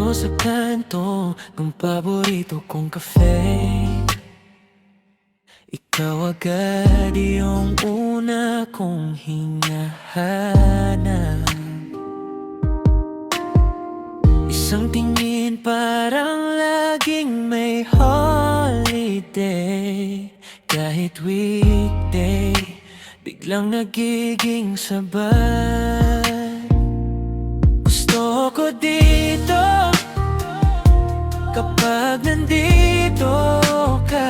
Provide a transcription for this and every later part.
ako sa kanto ng paborito kong cafe. Ikaw agad yung una kong hinahanap. Isang tingin parang laging may holiday. Kahit weekday, biglang nagiging sabay. Gusto ko dito kapag nandito ka.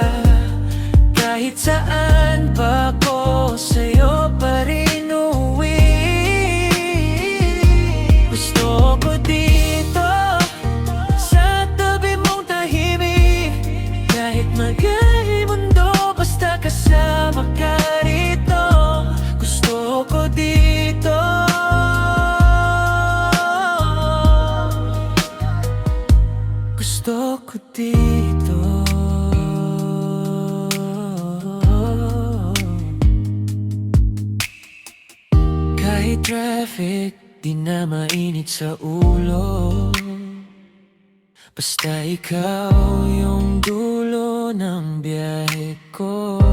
Kahit saan pa ko, sa'yo pa rin uwi. Gusto ko dito sa tabi mong tahimik. Kahit magay mundo, basta kasama ka rito. Gusto ko dito. Gusto ko dito. Kahit traffic, di na mainit sa ulo. Basta ikaw yung dulo ng biyahe ko.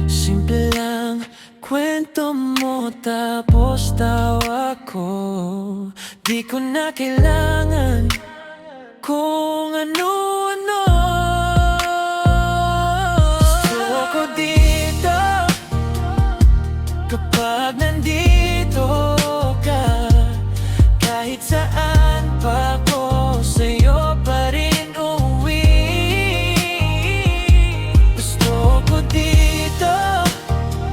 Simple lang, kwento mo tapos tawa ko. Di ko na kailangan kung ano-ano. Gusto ko dito kapag nandito ka. Kahit saan pa ko, sa'yo pa rin uwi. Gusto ko dito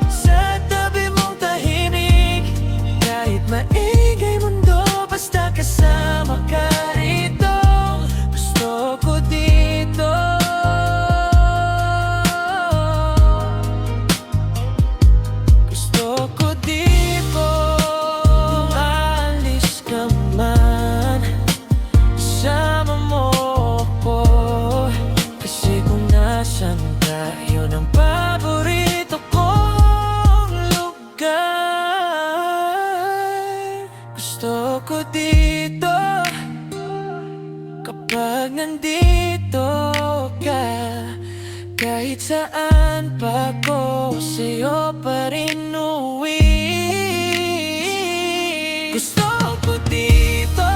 sa tabi mong tahimik. Kahit maingay mundo, basta kasama ka rito. Gusto ko dito. Gusto ko dito. Alis ka man, kasama mo ko. Kasi kung nasan ka, yun ang paborito kong lugar. Gusto ko dito kapag nandito ka. Kahit saan pa ko, sa'yo pa rin uwi. Gusto ko dito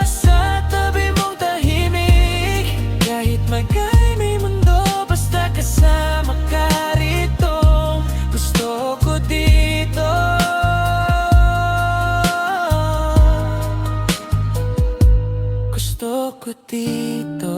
sa tabi mong tahimik. Kahit magay may mundo, basta kasama ka rito. Gusto ko dito. Gusto ko dito.